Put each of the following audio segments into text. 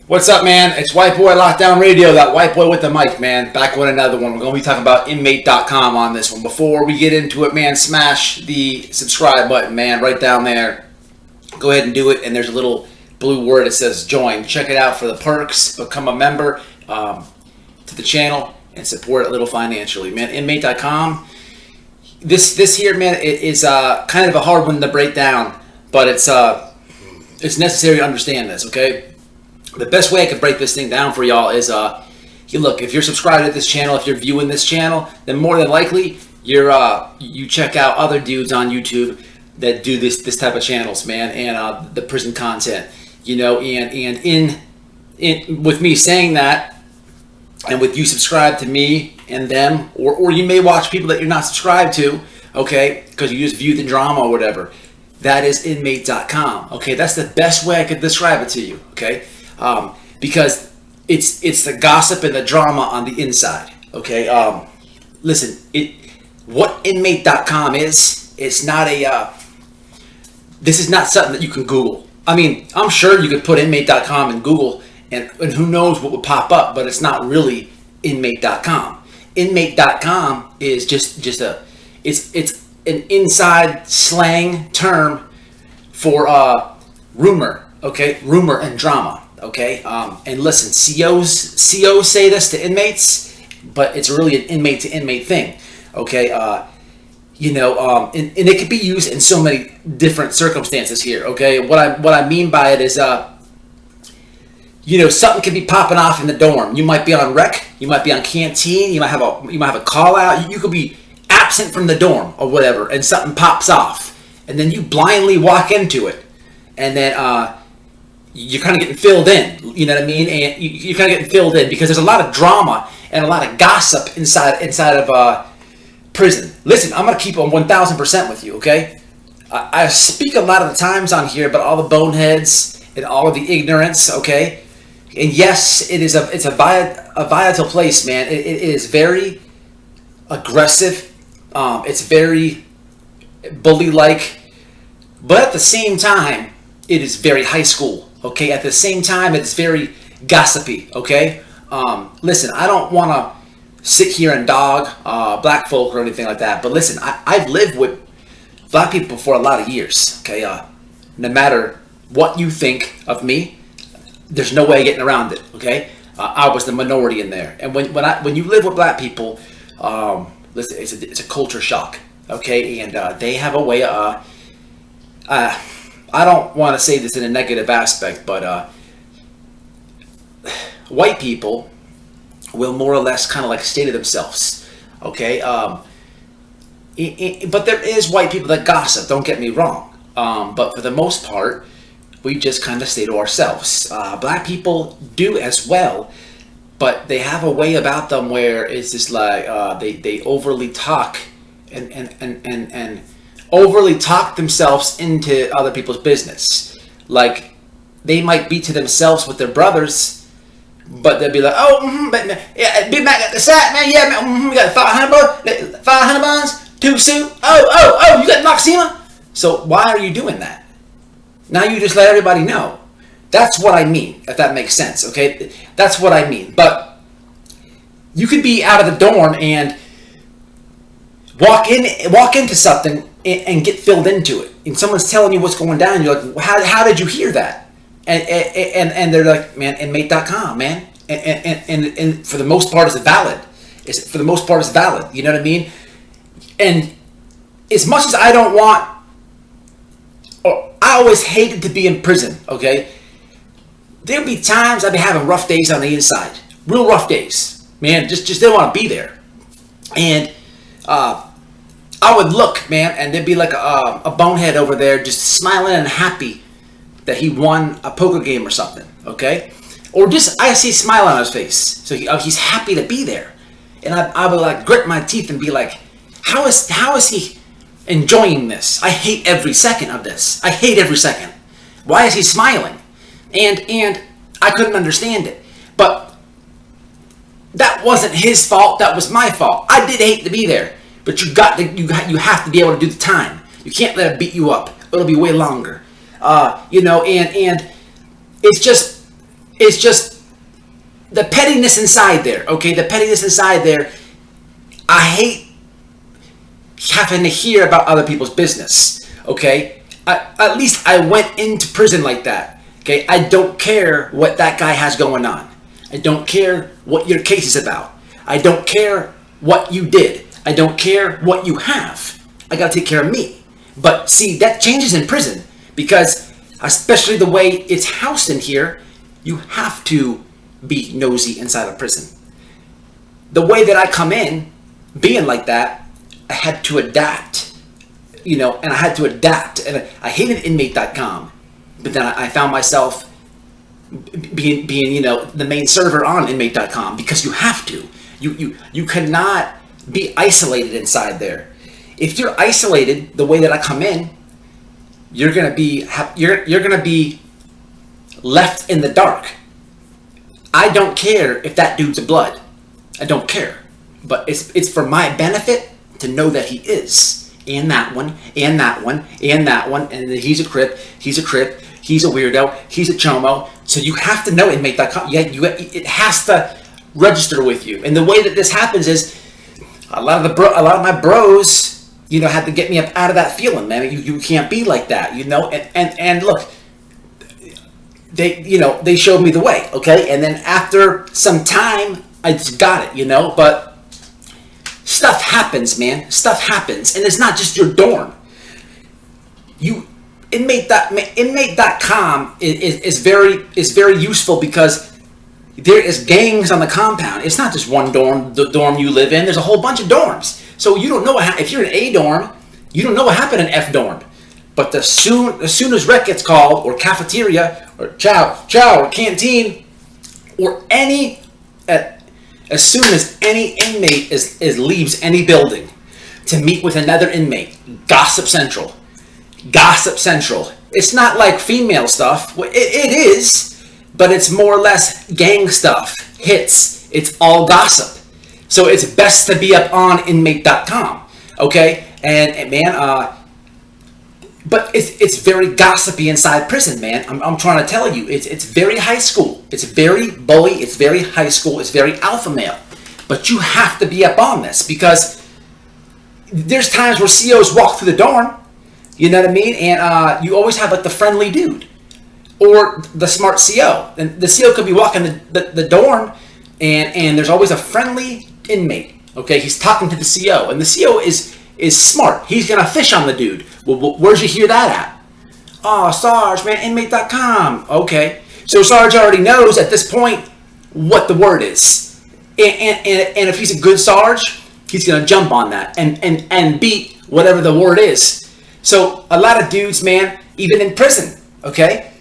What's up, man? It's White Boy Lockdown Radio, that white boy with the mic, man. Back with another one. We're going to be talking about inmate.com on this one. Before we get into it, man, smash the subscribe button, man, right down there. Go ahead and do it, and there's a little blue word that says join. Check it out for the perks. Become a member to the channel and support it a little financially, man. Inmate.com. This here, man, it is kind of a hard one to break down, but it's necessary to understand this, okay? The best way I could break this thing down for y'all is, look, if you're subscribed to this channel, if you're viewing this channel, then more than likely you check out other dudes on YouTube that do this type of channels, man, and the prison content, you know, and in with me saying that, and with you subscribe to me and them, or you may watch people that you're not subscribed to, okay, because you just view the drama or whatever. That is inmate.com, okay? That's the best way I could describe it to you, okay? Because it's the gossip and the drama on the inside, okay? Listen, what inmate.com is, it's not this is not something that you can Google. I mean, I'm sure you could put inmate.com in Google and who knows what would pop up, but it's not really inmate.com. Inmate.com is just it's an inside slang term for rumor, okay? Rumor and drama. Okay, and listen, COs say this to inmates, but it's really an inmate to inmate thing. Okay, you know, and it could be used in so many different circumstances here. Okay, what I mean by it is, you know, something could be popping off in the dorm. You might be on rec, you might be on canteen, you might have a call out. You could be absent from the dorm or whatever, and something pops off, and then you blindly walk into it, and then you're kind of getting filled in, you know what I mean? And you're kind of getting filled in because there's a lot of drama and a lot of gossip inside of prison. Listen, I'm going to keep on 1,000% with you, okay? I speak a lot of the times on here about all the boneheads and all of the ignorance, okay? And yes, it's a volatile place, man. It is very aggressive. It's very bully-like. But at the same time, it is very high school. Okay, at the same time, it's very gossipy, okay? Listen, I don't want to sit here and dog black folk or anything like that, but listen, I've lived with black people for a lot of years, okay? No matter what you think of me, there's no way getting around it, okay? I was the minority in there. And when you live with black people, listen, it's a culture shock, okay? And they have a way of... I don't want to say this in a negative aspect, but white people will more or less kind of like stay to themselves, okay? But there is white people that gossip, don't get me wrong. But for the most part, we just kind of stay to ourselves. Black people do as well, but they have a way about them where it's just like they overly talk and overly talk themselves into other people's business. Like, they might be to themselves with their brothers, but they'll be like, oh, yeah, Big Mac at the side, man, yeah, man, we got 500 buns, 2 soup, oh, you got Noxema? So why are you doing that? Now you just let everybody know. That's what I mean, if that makes sense, okay? That's what I mean. But you could be out of the dorm and walk into something and get filled into it, and someone's telling you what's going down. You're like, how did you hear that? And they're like, man, inmate.com, man, and for the most part, it's valid. For the most part, it's valid. You know what I mean? And as much as I don't want, or I always hated to be in prison. Okay, there'd be times I'd be having rough days on the inside, real rough days, man. Just didn't want to be there, and I would look, man, and there'd be like a bonehead over there just smiling and happy that he won a poker game or something, okay? Or just, I see a smile on his face. So he's happy to be there. And I would like grit my teeth and be like, how is he enjoying this? I hate every second of this. I hate every second. Why is he smiling? And I couldn't understand it. But that wasn't his fault, that was my fault. I did hate to be there. But you have to be able to do the time. You can't let it beat you up. It'll be way longer. You know, and it's just, it's just the pettiness inside there, okay? The pettiness inside there. I hate having to hear about other people's business, okay? At least I went into prison like that, okay? I don't care what that guy has going on. I don't care what your case is about. I don't care what you did. I don't care what you have. I gotta take care of me. But see, that changes in prison because, especially the way it's housed in here, you have to be nosy inside of prison. The way that I come in, being like that, I had to adapt, and I had to adapt. And I hated inmate.com, but then I found myself being the main server on inmate.com because you have to. You cannot be isolated inside there. If you're isolated the way that I come in, you're gonna be left in the dark. I don't care if that dude's a blood. I don't care. But it's for my benefit to know that he is. And that one, and that one, and that one, and he's a crip, he's a weirdo, he's a chomo. So you have to know inmate.com. It has to register with you. And the way that this happens is a lot of my bros, had to get me up out of that feeling, man. You can't be like that, and look, they showed me the way, okay? And then after some time, I just got it, but stuff happens, man. Stuff happens. And it's not just your dorm. Inmate.com is very useful because there is gangs on the compound. It's not just one dorm, the dorm you live in. There's a whole bunch of dorms. So you don't know if you're in A dorm, you don't know what happened in F dorm. But as soon as rec gets called, or cafeteria, or chow, or canteen, or as soon as any inmate leaves any building to meet with another inmate, gossip central. It's not like female stuff. It is, but it's more or less gang stuff. Hits. It's all gossip. So it's best to be up on inmate.com. Okay? And man, but it's very gossipy inside prison, man. I'm trying to tell you, it's very high school. It's very bully. It's very high school. It's very alpha male. But you have to be up on this because there's times where COs walk through the dorm. You know what I mean? And you always have like the friendly dude or the smart CO. And the CO could be walking the dorm, and there's always a friendly inmate. Okay, he's talking to the CO, and the CO is smart. He's gonna fish on the dude. Well, where'd you hear that at? Oh, Sarge, man, inmate.com. Okay, so Sarge already knows at this point what the word is, and if he's a good Sarge, he's gonna jump on that and beat whatever the word is. So a lot of dudes, man, even in prison, okay,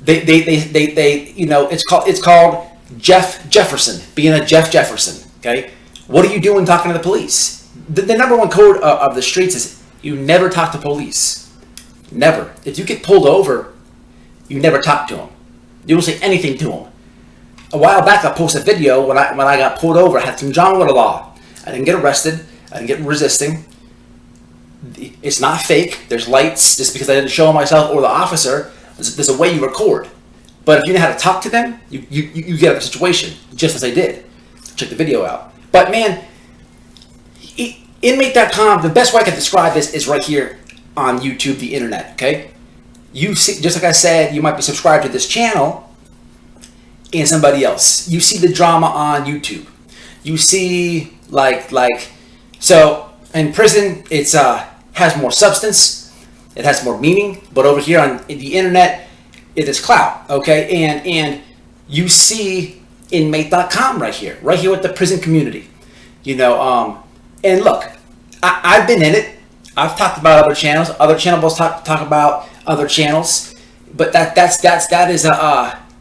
they it's called Jeff Jefferson, being a Jeff Jefferson. Okay, what are you doing talking to the police? The number one code of the streets is you never talk to police. Never. If you get pulled over, you never talk to them. You don't say anything to them. A while back, I posted a video when I got pulled over. I had some drama with the law. I didn't get arrested. I didn't get resisting. It's not fake. There's lights. Just because I didn't show myself or the officer, there's a way you record. But if you know how to talk to them, you get out of the situation, just as I did. Check the video out. But man, inmate.com, the best way I can describe this is right here on YouTube, the internet, okay? You see, just like I said, you might be subscribed to this channel and somebody else. You see the drama on YouTube. You see so in prison, it's has more substance, it has more meaning, but over here on the internet, it is clout, okay? And you see inmate.com right here with the prison community, and look, I've been in it. I've talked about other channels. Other channels talk about other channels, but that is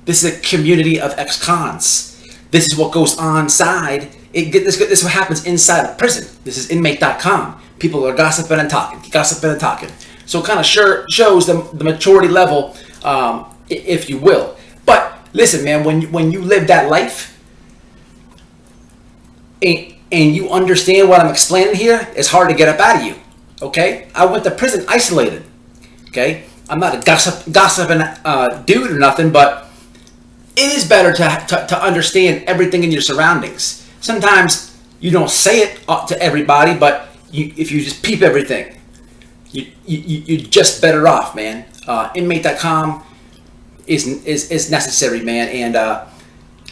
this is a community of ex-cons. This is what goes on inside. This is what happens inside of prison. This is inmate.com. People are gossiping and talking. So it kind of shows the maturity level, if you will. But listen, man, when you live that life, and you understand what I'm explaining here, it's hard to get up out of you. Okay? I went to prison isolated. Okay? I'm not a gossiping dude or nothing, but it is better to understand everything in your surroundings. Sometimes you don't say it to everybody, but if you just peep everything, you're just better off, man. Inmate.com is necessary, man, and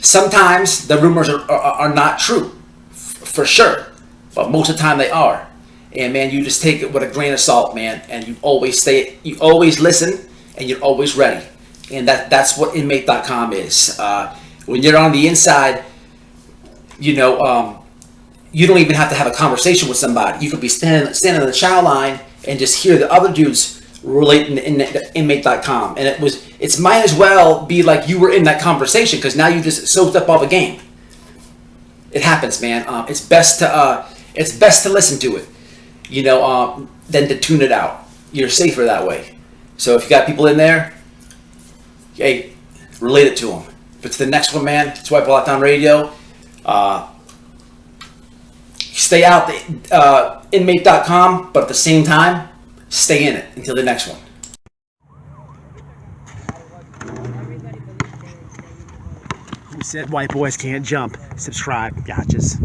sometimes the rumors are not true, for sure, but most of the time they are. And man, you just take it with a grain of salt, man, and you always listen, and you're always ready. And that's what inmate.com is. When you're on the inside, you don't even have to have a conversation with somebody. You could be standing in the chow line and just hear the other dudes relating to inmate.com, and it's might as well be like you were in that conversation, because now you just soaked up all the game. It happens, man. It's best to listen to it, than to tune it out. You're safer that way. So if you got people in there, hey, relate it to them. But to the next one, man, it's White Boy Lockdown Radio. Stay out the inmate.com, but at the same time, stay in it until the next one. Who said white boys can't jump? Subscribe, gotchas.